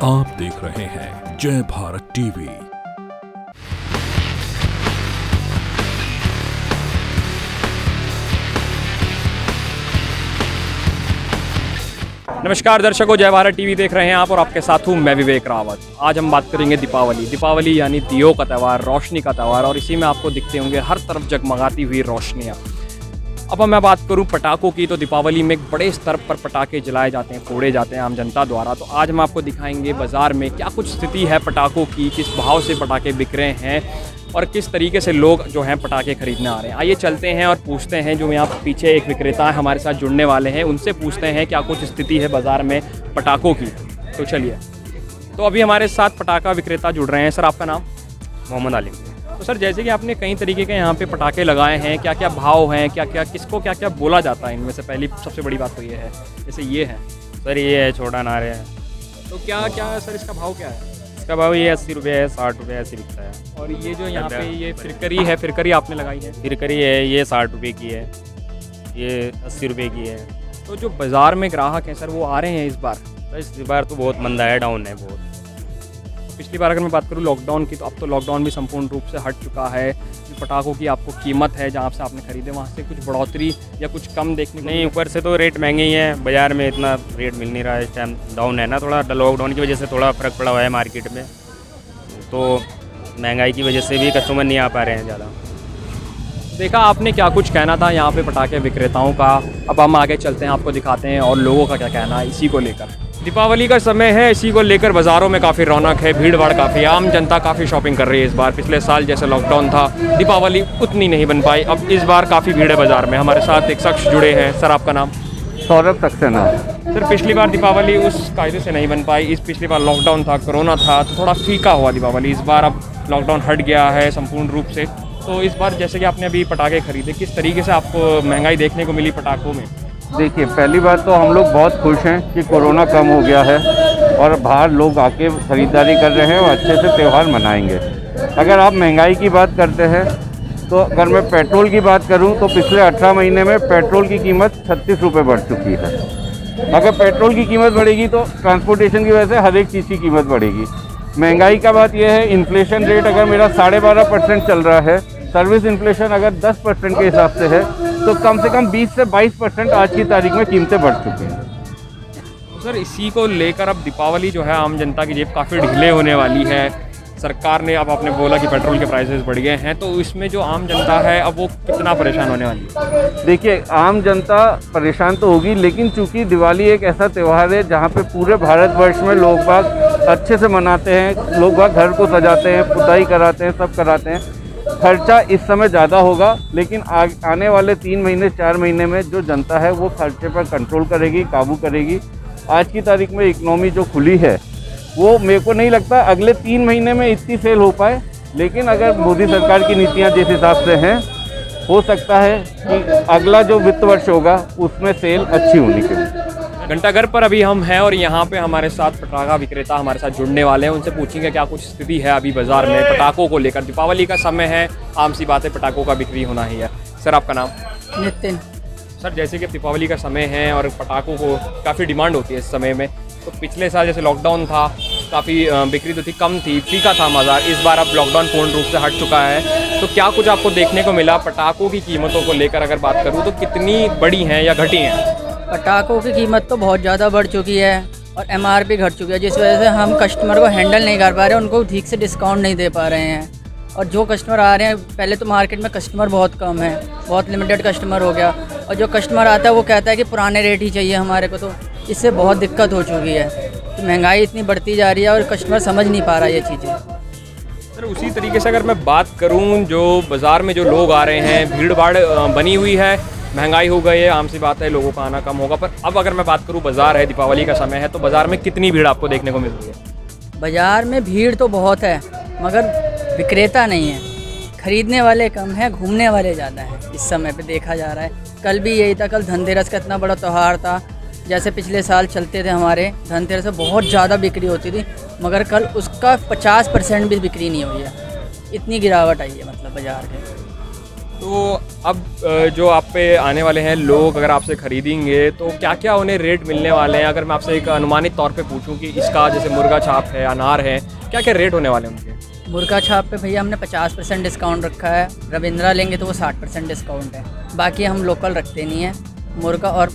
आप देख रहे हैं जय भारत टीवी। नमस्कार दर्शकों, जय भारत टीवी देख रहे हैं आप और आपके साथ हूँ मैं विवेक रावत। आज हम बात करेंगे दीपावली यानी दियों का त्यौहार, रोशनी का त्यौहार, और इसी में आपको दिखते होंगे हर तरफ जगमगाती हुई रोशनियाँ। अब मैं बात करूं पटाखों की, तो दीपावली में एक बड़े स्तर पर पटाखे जलाए जाते हैं, फोड़े जाते हैं आम जनता द्वारा। तो आज हम आपको दिखाएंगे बाज़ार में क्या कुछ स्थिति है पटाखों की, किस भाव से पटाखे बिक रहे हैं और किस तरीके से लोग जो हैं पटाखे खरीदने आ रहे हैं। आइए चलते हैं और पूछते हैं, जो यहाँ पीछे एक विक्रेता है हमारे साथ जुड़ने वाले हैं, उनसे पूछते हैं क्या कुछ स्थिति है बाज़ार में पटाखों की। तो चलिए, तो अभी हमारे साथ पटाखा विक्रेता जुड़ रहे हैं। सर, आपका नाम? मोहम्मद आलिम। तो सर, जैसे कि आपने कई तरीके के यहाँ पे पटाखे लगाए हैं, क्या क्या भाव हैं, क्या क्या किसको क्या क्या बोला जाता है इनमें से? पहली सबसे बड़ी बात तो ये है, जैसे ये है सर, ये है छोटा नारे है। तो क्या क्या सर इसका भाव क्या है? इसका भाव ये 80 रुपये है, 60 रुपये ऐसे बिकता है। और ये जो यहाँ पे ये फिरकरी है, फिरकरी आपने लगाई है? फिरकरी है, ये 60 रुपये की है, ये 80 रुपये की है। तो जो बाज़ार में ग्राहक हैं सर, वो आ रहे हैं इस बार? तो इस बार तो बहुत मंदा है, डाउन है बहुत। पिछली बार अगर मैं बात करूँ लॉकडाउन की, तो अब तो लॉकडाउन भी संपूर्ण रूप से हट चुका है। जो पटाखों की आपको कीमत है जहाँ से आपने खरीदे, वहाँ से कुछ बढ़ोतरी या कुछ कम देखने को नहीं, ऊपर से तो रेट महंगे ही हैं, बाज़ार में इतना रेट मिल नहीं रहा है इस टाइम। डाउन है ना थोड़ा, लॉकडाउन की वजह से थोड़ा फ़र्क पड़ा हुआ है मार्केट में, तो महंगाई की वजह से भी कस्टमर नहीं आ पा रहे हैं ज़्यादा। देखा आपने क्या कुछ कहना था यहाँ पे पटाखे विक्रेताओं का। अब हम आगे चलते हैं, आपको दिखाते हैं और लोगों का क्या कहना है इसी को लेकर। दीपावली का समय है, इसी को लेकर बाज़ारों में काफ़ी रौनक है, भीड़ भाड़ काफ़ी, आम जनता काफ़ी शॉपिंग कर रही है इस बार। पिछले साल जैसे लॉकडाउन था, दीपावली उतनी नहीं बन पाई, अब इस बार काफ़ी भीड़ है बाज़ार में। हमारे साथ एक शख्स जुड़े हैं। सर, आपका नाम? सौरभ सक्सेना। सर, पिछली बार दीपावली उस कायदे से नहीं बन पाई, पिछली बार लॉकडाउन था, कोरोना था, तो थोड़ा फीका हुआ दीपावली। इस बार अब लॉकडाउन हट गया है संपूर्ण रूप से, तो इस बार जैसे कि आपने अभी पटाखे खरीदे, किस तरीके से आपको महंगाई देखने को मिली पटाखों में? देखिए, पहली बात तो हम लोग बहुत खुश हैं कि कोरोना कम हो गया है और बाहर लोग आके ख़रीदारी कर रहे हैं और अच्छे से त्यौहार मनाएंगे। अगर आप महंगाई की बात करते हैं, तो अगर मैं पेट्रोल की बात करूं, तो पिछले 18 महीने में पेट्रोल की कीमत 36 रुपये बढ़ चुकी है। अगर पेट्रोल की कीमत बढ़ेगी तो ट्रांसपोर्टेशन की वजह से हर एक चीज़ की कीमत बढ़ेगी। महंगाई का बात यह है, इन्फ्लेशन रेट अगर मेरा 12.5% चल रहा है, सर्विस इन्फ्लेशन अगर 10% के हिसाब से है, तो कम से कम 20 से 22% आज की तारीख में कीमतें बढ़ चुकी हैं। सर, इसी को लेकर अब दीपावली जो है आम जनता की जेब काफ़ी ढीले होने वाली है। सरकार ने, अब आपने बोला कि पेट्रोल के प्राइसेस बढ़ गए हैं, तो इसमें जो आम जनता है अब वो कितना परेशान होने वाली है? देखिए, आम जनता परेशान तो होगी, लेकिन चूंकि दिवाली एक ऐसा त्यौहार है जहाँ पे पूरे भारतवर्ष में लोग बाग अच्छे से मनाते हैं, लोग बाग घर को सजाते हैं, पुताई कराते हैं, सब कराते हैं। खर्चा इस समय ज़्यादा होगा, लेकिन आने वाले 3 महीने 4 महीने में जो जनता है वो खर्चे पर कंट्रोल करेगी, काबू करेगी। आज की तारीख में इकनॉमी जो खुली है, वो मेरे को नहीं लगता अगले 3 महीने में इतनी सेल हो पाए, लेकिन अगर मोदी सरकार की नीतियाँ जिस हिसाब से हैं, हो सकता है कि अगला जो वित्त वर्ष होगा उसमें सेल अच्छी होनी चाहिए। घंटाघर पर अभी हम हैं और यहाँ पे हमारे साथ पटाखा विक्रेता हमारे साथ जुड़ने वाले हैं, उनसे पूछेंगे क्या कुछ स्थिति है अभी बाज़ार में पटाखों को लेकर। दीपावली का समय है, आम सी बात है, पटाखों का बिक्री होना ही है। सर, आपका नाम? नितिन। सर, जैसे कि दीपावली का समय है और पटाखों को काफ़ी डिमांड होती है इस समय में, तो पिछले साल जैसे लॉकडाउन था, काफ़ी बिक्री तो थी, कम थी, फीका था बाज़ार। इस बार अब लॉकडाउन पूर्ण रूप से हट चुका है, तो क्या कुछ आपको देखने को मिला पटाखों की कीमतों को लेकर? अगर बात करूँ तो कितनी बढ़ी हैं या घटी हैं? पटाखों की कीमत तो बहुत ज़्यादा बढ़ चुकी है और MRP घट चुकी है, जिस वजह से हम कस्टमर को हैंडल नहीं कर पा रहे हैं, उनको ठीक से डिस्काउंट नहीं दे पा रहे हैं। और जो कस्टमर आ रहे हैं, पहले तो मार्केट में कस्टमर बहुत कम है, बहुत लिमिटेड कस्टमर हो गया, और जो कस्टमर आता है वो कहता है कि पुराने रेट ही चाहिए हमारे को, तो इससे बहुत दिक्कत हो चुकी है। तो महंगाई इतनी बढ़ती जा रही है और कस्टमर समझ नहीं पा रहा ये चीज़ें। सर, उसी तरीके से अगर मैं बात करूं, जो बाज़ार में जो लोग आ रहे हैं, भीड़ भाड़ बनी हुई है, महंगाई हो गई है, आम सी बात है, लोगों का आना कम होगा। पर अब अगर मैं बात करूं, बाज़ार है, दीपावली का समय है, तो बाज़ार में कितनी भीड़ आपको देखने को मिल रही है? बाज़ार में भीड़ तो बहुत है, मगर विक्रेता नहीं है। खरीदने वाले कम हैं, घूमने वाले ज़्यादा हैं इस समय पे देखा जा रहा है। कल भी यही था, कल धनतेरस का इतना बड़ा त्यौहार था, जैसे पिछले साल चलते थे हमारे धनतेरस से बहुत ज़्यादा बिक्री होती थी, मगर कल उसका 50% भी बिक्री नहीं हुई है। इतनी गिरावट आई है मतलब बाज़ार के। तो अब जो आप पे आने वाले हैं लोग अगर आपसे ख़रीदेंगे तो क्या क्या उन्हें रेट मिलने वाले हैं? अगर मैं आपसे एक अनुमानित तौर पे पूछूं कि इसका जैसे मुर्गा छाप है, अनार है, क्या क्या रेट होने वाले हैं उनके? मुर्गा छाप पे भैया हमने 50% डिस्काउंट रखा है। रविंद्रा लेंगे तो वो 60% डिस्काउंट है। बाकी हम लोकल रखते नहीं हैं, मुर्गा और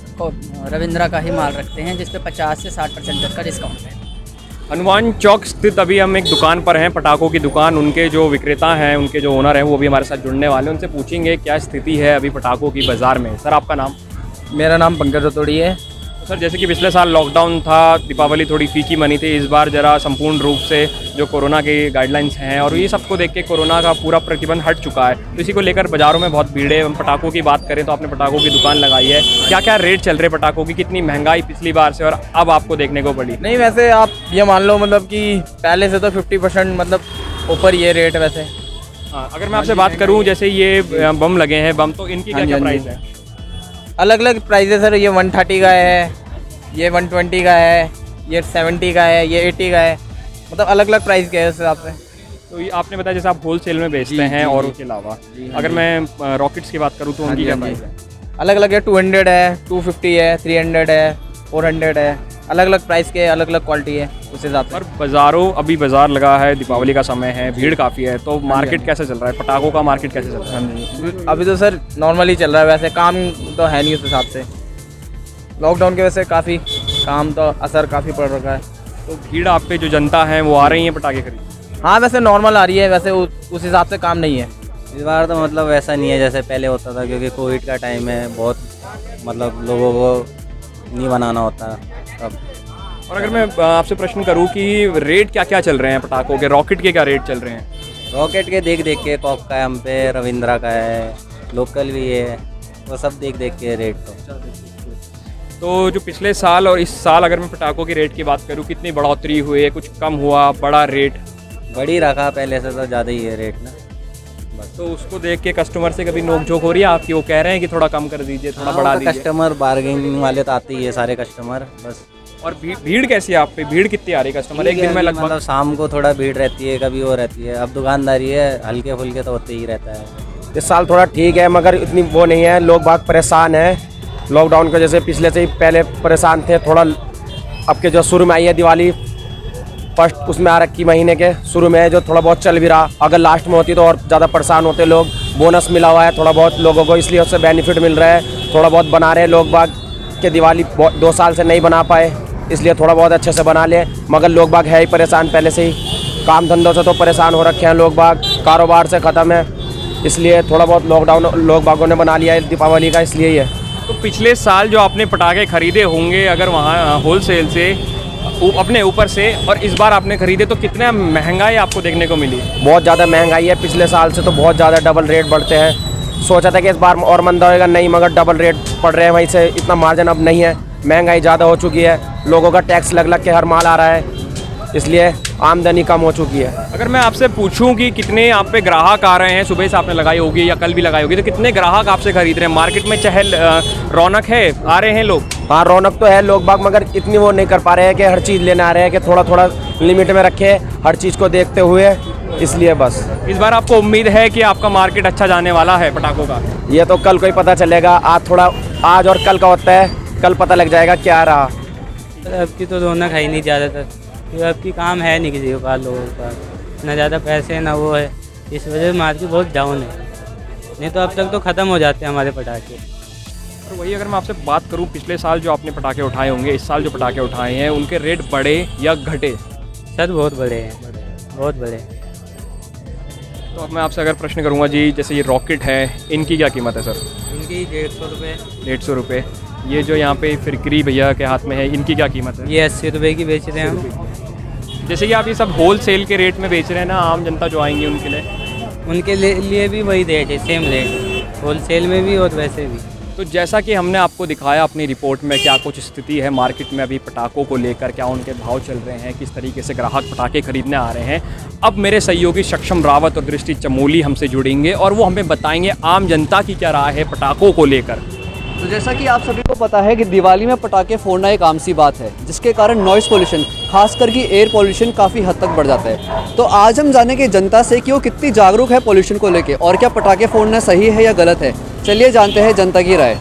रविंद्रा का ही माल रखते हैं जिस पे 50 से 60% तक का डिस्काउंट है। हनुमान चौक स्थित अभी हम एक दुकान पर हैं, पटाखों की दुकान। उनके जो विक्रेता हैं, उनके जो ओनर हैं, वो भी हमारे साथ जुड़ने वाले हैं। उनसे पूछेंगे क्या स्थिति है अभी पटाखों की बाज़ार में। सर आपका नाम? मेरा नाम पंकज रतोड़ी है। तो सर जैसे कि पिछले साल लॉकडाउन था, दीपावली थोड़ी फीकी बनी थी, इस बार ज़रा संपूर्ण रूप से जो कोरोना के गाइडलाइंस हैं और ये सबको देख के कोरोना का पूरा प्रतिबंध हट चुका है, तो इसी को लेकर बाज़ारों में बहुत भीड़ है। हम पटाखों की बात करें तो आपने पटाखों की दुकान लगाई है, क्या क्या रेट चल रहे पटाखों की? कितनी महंगाई पिछली बार से और अब आपको देखने को पड़ी? नहीं, वैसे आप ये मान लो मतलब कि पहले से तो 50% मतलब ऊपर ये रेट वैसे। हाँ, अगर मैं आपसे बात करूँ जैसे ये बम लगे हैं, बम, तो इनकी क्या क्या प्राइस है? अलग अलग प्राइस है सर। ये 130 का है, ये 120 का है, ये 70 का है, ये 80 का है, मतलब अलग अलग प्राइस के है उस हिसाब से। तो ये आपने बताया जैसे आप होलसेल में बेचते हैं और उसके अलावा अगर मैं रॉकेट्स की बात करूँ तो उनकी क्या प्राइस है? अलग अलग है, 200 है, 250 है, 300 है, 400 है, अलग अलग प्राइस के, अलग अलग क्वालिटी है उस हिसाब से। और बाज़ारों, अभी बाज़ार लगा है, दीपावली का समय है, भीड़ काफ़ी है, तो मार्केट कैसे चल रहा है? पटाखों का मार्केट कैसे चल रहा है? अभी तो सर नॉर्मली चल रहा है, वैसे काम तो है नहीं उस हिसाब से। लॉकडाउन की वजह से काफ़ी काम तो असर काफ़ी पड़ रखा है। तो भीड़ आप पे जो जनता है वो आ रही है पटाखे खरीद? हाँ, वैसे नॉर्मल आ रही है, वैसे उस हिसाब से काम नहीं है इस बार। तो मतलब वैसा नहीं है जैसे पहले होता था, क्योंकि कोविड का टाइम है, बहुत मतलब लोगों को नहीं बनाना होता अब। और अगर मैं आपसे प्रश्न करूं कि रेट क्या क्या चल रहे हैं पटाखों के? रॉकेट के क्या रेट चल रहे हैं? रॉकेट के देख देख के, कॉक का है हम पे, रविंद्रा का है, लोकल भी है, वो सब देख देख के रेट। तो जो पिछले साल और इस साल अगर मैं पटाखों की रेट की बात करूं, कितनी बढ़ोतरी हुई है? कुछ कम हुआ, बड़ा रेट? बड़ी रखा, पहले से तो ज़्यादा ही है रेट ना। तो उसको देख के कस्टमर से कभी नोकझोंक हो रही है आपकी? वो कह रहे हैं कि थोड़ा कम कर दीजिए, थोड़ा बढ़ा दीजिए? कस्टमर बार्गेनिंग वाले तो आते ही है, सारे कस्टमर बस। और भीड़ कैसी है आप पे? भीड़ कितनी आ रही है कस्टमर एक दिन में? लगभग मतलब शाम को थोड़ा भीड़ रहती है, कभी वो रहती है। अब दुकानदारी है, हल्के फुल्के तो होते ही रहता है। इस साल थोड़ा ठीक है, मगर इतनी वो नहीं है। लोग बाग परेशान हैं लॉकडाउन की वजह से, पिछले से ही पहले परेशान थे थोड़ा। अब के जो शुरू में आई है दिवाली, फर्स्ट उसमें आ रखी महीने के शुरू में, जो थोड़ा बहुत चल भी रहा। अगर लास्ट में होती तो और ज़्यादा परेशान होते लोग। बोनस मिला हुआ है थोड़ा बहुत लोगों को, इसलिए उससे बेनिफिट मिल रहा है। थोड़ा बहुत बना रहे हैं लोग बाग के, दिवाली 2 साल से नहीं बना पाए, इसलिए थोड़ा बहुत अच्छे से बना लें। मगर लोग बाग है ही परेशान पहले से ही, काम धंधों से तो परेशान हो रखे हैं लोग बाग, कारोबार से ख़त्म है, इसलिए थोड़ा बहुत लॉकडाउन लोग बागों ने बना लिया है दीपावली का, इसलिए ही है। तो पिछले साल जो आपने पटाखे खरीदे होंगे अगर वहाँ होलसेल से अपने ऊपर से, और इस बार आपने खरीदे, तो कितना महंगाई आपको देखने को मिली? बहुत ज़्यादा महंगाई है, पिछले साल से तो बहुत ज़्यादा डबल रेट बढ़ते हैं। सोचा था कि इस बार और मंदा होएगा, नहीं, मगर डबल रेट पड़ रहे हैं, वहीं से इतना मार्जिन अब नहीं है। महंगाई ज़्यादा हो चुकी है, लोगों का टैक्स लग लग के हर माल आ रहा है, इसलिए आमदनी कम हो चुकी है। अगर मैं आपसे पूछूं कि कितने आप पे ग्राहक आ रहे हैं, सुबह से आपने लगाई होगी या कल भी लगाई होगी, तो कितने ग्राहक आपसे खरीद रहे हैं? मार्केट में चहल रौनक है, आ रहे हैं लोग? हाँ, रौनक तो है, लोग बाग मगर इतनी वो नहीं कर पा रहे हैं कि हर चीज़ लेने आ रहे हैं, कि थोड़ा थोड़ा लिमिट में रखे हर चीज़ को देखते हुए, इसलिए बस। इस बार आपको उम्मीद है कि आपका मार्केट अच्छा जाने वाला है पटाखों का? ये तो कल को ही पता चलेगा। आज और कल का होता है, कल पता लग जाएगा क्या रहा। अब की तो रौनक है ही नहीं ज़्यादातर, क्योंकि अब की काम है नहीं किसी के पास, लोगों के पास ना ज़्यादा पैसे ना वो है, इस वजह से मार्केट बहुत डाउन है। नहीं तो अब तक तो ख़त्म हो जाते हैं हमारे पटाखे। और वही अगर मैं आपसे बात करूं, पिछले साल जो आपने पटाखे उठाए होंगे, इस साल जो पटाखे उठाए हैं, उनके रेट बढ़े या घटे? सर बहुत बड़े हैं, बहुत बड़े। तो अब मैं आपसे अगर प्रश्न करूंगा जी, जैसे ये रॉकेट है, इनकी क्या कीमत है सर? इनकी 150 रुपये। 150 रुपये। ये जो यहाँ पे फिरकरी भैया के हाथ में है, इनकी क्या कीमत है? ये 80 रुपये की बेच रहे हैं हम। जैसे कि आप ये सब होल सेल के रेट में बेच रहे हैं ना, आम जनता जो आएंगी उनके लिए? उनके लिए भी वही रेट है, सेम रेट, होल सेल में भी और वैसे भी। तो जैसा कि हमने आपको दिखाया अपनी रिपोर्ट में क्या कुछ स्थिति है मार्केट में अभी पटाखों को लेकर, क्या उनके भाव चल रहे हैं, किस तरीके से ग्राहक पटाखे खरीदने आ रहे हैं। अब मेरे सहयोगी सक्षम रावत और दृष्टि चमोली हमसे जुड़ेंगे और वो हमें बताएंगे आम जनता की क्या राय है पटाखों को लेकर। तो जैसा कि आप सभी को पता है कि दिवाली में पटाखे फोड़ना एक आम सी बात है, जिसके कारण नॉइज़ पोल्यूशन खासकर कि एयर पोल्यूशन काफ़ी हद तक बढ़ जाता है। तो आज हम जानेंगे जनता से कि वो कितनी जागरूक है पोल्यूशन को लेके और क्या पटाखे फोड़ना सही है या गलत है। चलिए जानते हैं जनता की राय।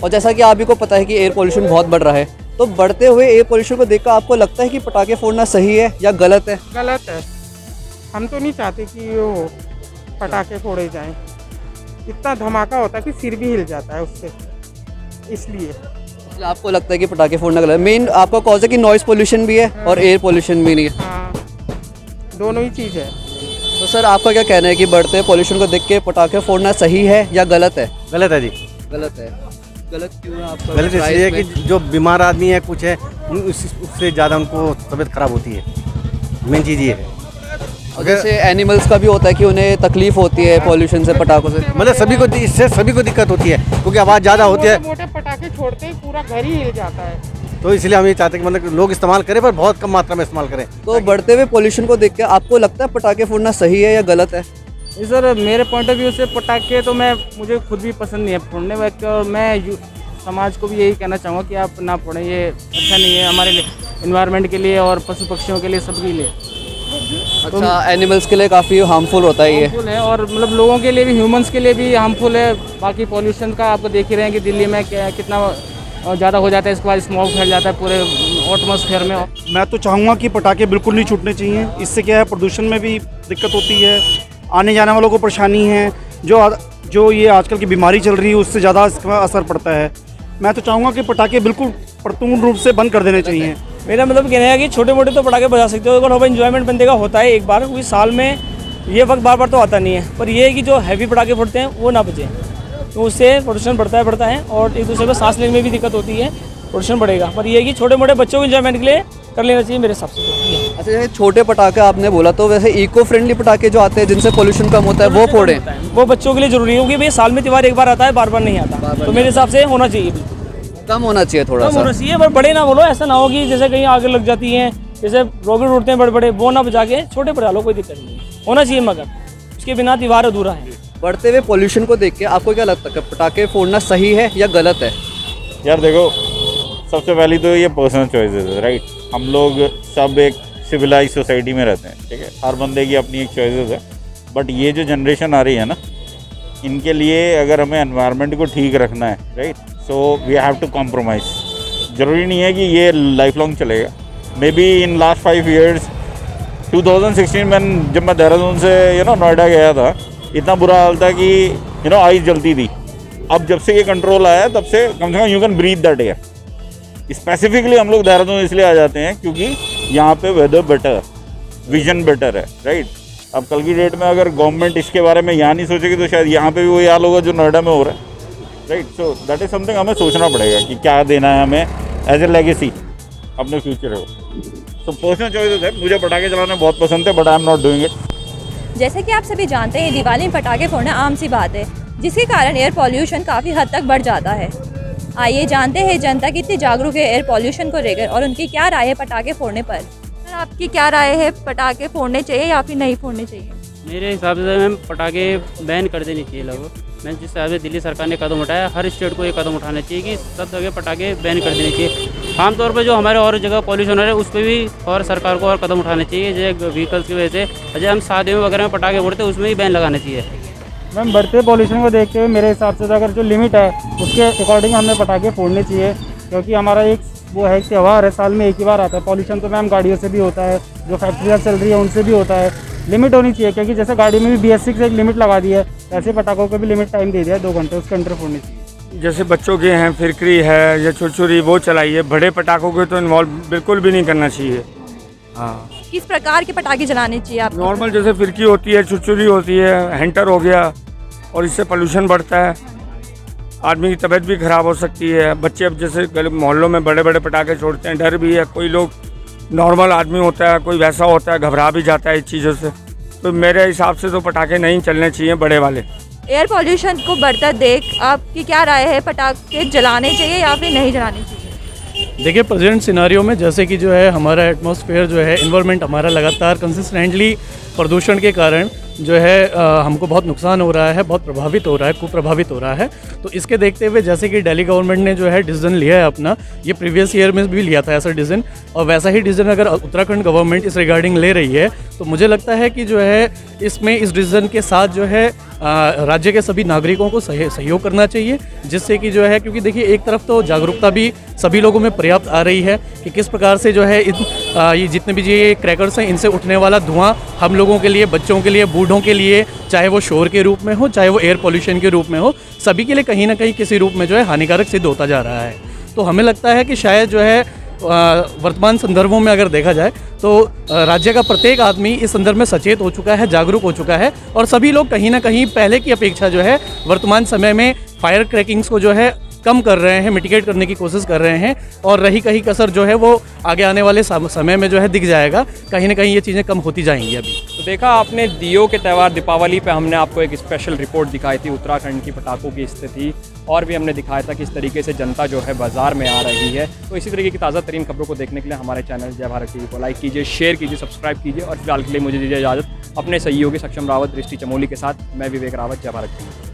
और जैसा कि आप ही को पता है कि एयर पोल्यूशन बहुत बढ़ रहा है, तो बढ़ते हुए एयर पोल्यूशन को देखकर आपको लगता है कि पटाखे फोड़ना सही है या गलत है? गलत है। हम तो नहीं चाहते कि वो पटाखे फोड़े जाएं। इतना धमाका होता है कि सिर भी हिल जाता है उससे, इसलिए आपको लगता है कि पटाखे फोड़ना गलत है। मेन आपका कॉज है कि नॉइज़ पोल्यूशन भी है और एयर पोल्यूशन भी नहीं है। हाँ, दोनों ही चीज़ है। तो सर आपका क्या कहना है कि बढ़ते पोल्यूशन को देख के पटाखे फोड़ना सही है या गलत है? गलत है जी। गलत है। गलत क्यों है आपका? गलत इसलिए कि जो बीमार आदमी है कुछ है उससे ज़्यादा उनको तबीयत खराब होती है। मेन चीज़ ये है। और जैसे एनिमल्स का भी होता है कि उन्हें तकलीफ होती है पोल्यूशन से, पटाखों से। मतलब सभी को दिक्कत होती है क्योंकि आवाज़ ज़्यादा होती है। मोटे पटाखे छोड़ते ही पूरा घर ही हिल जाता है। तो इसलिए हम ये चाहते हैं कि मतलब लोग इस्तेमाल करें पर बहुत कम मात्रा में इस्तेमाल करें। तो बढ़ते हुए पोल्यूशन को देख के आपको लगता है पटाखे फोड़ना सही है या गलत है? सर मेरे पॉइंट ऑफ व्यू से पटाखे तो मुझे खुद भी पसंद नहीं है फोड़ने में, और मैं समाज को भी यही कहना चाहूँगा कि आप ना फोड़ें। ये अच्छा नहीं है हमारे लिए, इन्वायरमेंट के लिए और पशु पक्षियों के लिए, सबके लिए। अच्छा, एनिमल्स के लिए काफ़ी हार्मफुल होता है ये। हार्मफुल है और मतलब लोगों के लिए भी, ह्यूमंस के लिए भी हार्मफुल है। बाकी पॉल्यूशन का आपको देख ही रहे हैं कि दिल्ली में कितना ज़्यादा हो जाता है। इसके बाद स्मॉग फैल जाता है पूरे एटमॉस्फेयर में। मैं तो चाहूँगा कि पटाखे बिल्कुल नहीं छूटने चाहिए। इससे क्या है, प्रदूषण में भी दिक्कत होती है, आने जाने वालों को परेशानी है। जो ये आजकल की बीमारी चल रही है उससे ज़्यादा इसका असर पड़ता है। मैं तो चाहूँगा कि पटाखे बिल्कुल पूर्ण रूप से बंद कर देने चाहिए। मेरा मतलब कहना है कि छोटे मोटे तो पटाखे बजा सकते हो, अगर एंजॉयमेंट बंदे का होता है एक बार, क्योंकि साल में ये वक्त बार बार तो आता नहीं है। पर ये है कि जो हैवी पटाखे फटते हैं वो ना बचें, तो उससे प्रदूषण बढ़ता है और एक दूसरे को सांस लेने में भी दिक्कत होती है, प्रदूषण बढ़ेगा। पर ये है कि छोटे मोटे बच्चों को एंजॉयमेंट के लिए कर लेना चाहिए मेरे हिसाब से। अच्छा, जैसे छोटे पटाखे आपने बोला, तो वैसे इको फ्रेंडली पटाखे जो आते हैं जिनसे पोल्यूशन कम होता है वो फोड़ें? वो बच्चों के लिए जरूरी है क्योंकि भाई साल में त्योहार एक बार आता है, बार बार नहीं आता। तो मेरे हिसाब से होना चाहिए, कम होना चाहिए, थोड़ा कम होना चाहिए। पर बड़े ना बोलो, ऐसा ना हो कि जैसे कहीं आगे लग जाती हैं, जैसे रॉकेट उड़ते हैं बड़े बड़े, वो ना बजा के छोटे बजा लो, कोई दिक्कत नहीं होना चाहिए, मगर उसके बिना त्योहार अधूरा है। बढ़ते हुए पोल्यूशन को देख के आपको क्या लगता है पटाखे फोड़ना सही है या गलत है? यार देखो, सबसे पहली तो ये पर्सनल चॉइसेस है, राइट। हम लोग सब एक सिविलाइज सोसाइटी में रहते हैं, ठीक है। हर बंदे की अपनी एक चॉइसेस है। बट ये जो जनरेशन आ रही है ना, इनके लिए अगर हमें एनवायरनमेंट को ठीक रखना है, right, so we have to compromise. ज़रूरी नहीं है कि ये लाइफ लॉन्ग चलेगा। Maybe in last 5 years 2016 में जब मैं देहरादून से नोएडा गया था, इतना बुरा हाल था कि आइस जलती थी। अब जब से ये कंट्रोल आया तब से come you can breathe that air. Specifically हम लोग देहरादून इसलिए आ जाते हैं क्योंकि यहाँ पे वेदर बेटर, विजन बेटर है, राइट। अब कल की डेट में अगर गवर्नमेंट इसके बारे में यहाँ नहीं सोचेगी तो शायद यहाँ पे भी वही हाल होगा जो नोएडा में हो रहा है, right. So that is something हमें सोचना पड़ेगा कि क्या देना है हमें एज ए लेगेसी अपने फ्यूचर को। तो पर्सनल चॉइसेस है। मुझे पटाखे चलाना बहुत पसंद है, but I am not doing it. जैसे कि आप सभी जानते हैं, दिवाली में पटाखे फोड़ना आम सी बात है, जिसके कारण एयर पॉल्यूशन काफ़ी हद तक बढ़ जाता है। आइए जानते हैं जनता कितनी जागरूक है एयर पॉल्यूशन को लेकर और उनकी क्या राय है पटाखे फोड़ने पर। सर आपकी क्या राय है, पटाखे फोड़ने चाहिए या फिर नहीं फोड़ने चाहिए? मेरे हिसाब से मैम पटाखे बैन कर देने चाहिए लोगों। मैं जिस हिसाब से दिल्ली सरकार ने कदम उठाया, हर स्टेट को ये कदम उठाना चाहिए कि सब जगह पटाखे बैन कर देने चाहिए। आमतौर पर जो हमारे और जगह पॉल्यूशन हो रहा है उस पर भी और सरकार को और कदम उठाने चाहिए। जैसे व्हीकल्स की वजह से जैसे हम शादियों वगैरह में पटाखे फोड़ते हैं, उसमें भी बैन लगाना चाहिए। मैम बढ़ते पॉल्यूशन को देखते हुए मेरे हिसाब से अगर जो लिमिट है उसके अकॉर्डिंग हमें पटाखे फोड़ने चाहिए, क्योंकि हमारा एक वो है त्यौहार है, साल में एक ही बार आता है। पॉल्यूशन तो मैम गाड़ियों से भी होता है, जो फैक्ट्रियाँ चल रही है उनसे भी होता है। लिमिट होनी चाहिए, क्योंकि जैसे गाड़ी में भी BS6 से एक लिमिट लगा दी है, ऐसे पटाखों को भी लिमिट टाइम दे दिया है 2 घंटे, उसके अंदर फोड़नी चाहिए। जैसे बच्चों के हैं फिरकरी है या छुरछुरी, वो चलाइए। बड़े पटाखों को तो इन्वॉल्व बिल्कुल भी नहीं करना चाहिए। हाँ, किस प्रकार के पटाखे जलाने चाहिए आप? नॉर्मल जैसे फिरकी होती है, छुरछुरी होती है, हैंटर हो गया, और इससे पोल्यूशन बढ़ता है, आदमी की तबीयत भी ख़राब हो सकती है। बच्चे अब जैसे मोहल्लों में बड़े बड़े पटाखे छोड़ते हैं, डर भी है। कोई लोग नॉर्मल आदमी होता है, कोई वैसा होता है, घबरा भी जाता है इस चीज़ों से। तो मेरे हिसाब से तो पटाखे नहीं चलने चाहिए बड़े वाले। एयर पॉल्यूशन को बढ़ता देख आपकी क्या राय है, पटाखे जलाने चाहिए या फिर नहीं जलाने चाहिए? देखिए, प्रेजेंट सिनारियो में जैसे कि जो है हमारा एटमॉस्फेयर जो है, इन्वायरमेंट हमारा लगातार कंसिस्टेंटली प्रदूषण के कारण जो है हमको बहुत नुकसान हो रहा है, बहुत प्रभावित हो रहा है, कुप्रभावित हो रहा है। तो इसके देखते हुए जैसे कि दिल्ली गवर्नमेंट ने जो है डिसीजन लिया है अपना, ये प्रीवियस ईयर में भी लिया था ऐसा डिसीजन, और वैसा ही डिसीजन अगर उत्तराखंड गवर्नमेंट इस रिगार्डिंग ले रही है तो मुझे लगता है कि जो है इसमें इस डिसीजन के साथ जो है राज्य के सभी नागरिकों को सहयोग करना चाहिए, जिससे कि जो है, क्योंकि देखिए एक तरफ तो जागरूकता भी सभी लोगों में पर्याप्त आ रही है कि किस प्रकार से जो है ये जितने भी ये क्रैकर्स हैं इनसे उठने वाला धुआं हम लोगों के लिए, बच्चों के लिए, बूढ़ों के लिए, चाहे वो शोर के रूप में हो, चाहे वो एयर पॉल्यूशन के रूप में हो, सभी के लिए कहीं ना कहीं किसी रूप में जो है हानिकारक सिद्ध होता जा रहा है। तो हमें लगता है कि शायद जो है वर्तमान संदर्भों में अगर देखा जाए तो राज्य का प्रत्येक आदमी इस संदर्भ में सचेत हो चुका है, जागरूक हो चुका है, और सभी लोग कहीं ना कहीं पहले की अपेक्षा जो है वर्तमान समय में फायर क्रैकिंग्स को जो है कम कर रहे हैं, मिटिगेट करने की कोशिश कर रहे हैं, और रही कहीं कसर जो है वो आगे आने वाले समय में जो है दिख जाएगा, कहीं ना कहीं ये चीज़ें कम होती जाएंगी अभी। तो देखा आपने दियो के त्यौहार दीपावली पे हमने आपको एक स्पेशल रिपोर्ट दिखाई थी उत्तराखंड की पटाखों की स्थिति, और भी हमने दिखाया था किस तरीके से जनता जो है बाजार में आ रही है। तो इसी तरीके की ताज़ा तरीन खबरों को देखने के लिए हमारे चैनल जय भारत टीवी को लाइक कीजिए, शेयर कीजिए, सब्सक्राइब कीजिए, और फिलहाल के लिए मुझे दीजिए इजाज़त। अपने सहयोगी सक्षम रावत, दृष्टि चमोली के साथ मैं विवेक रावत, जय भारत टीवी।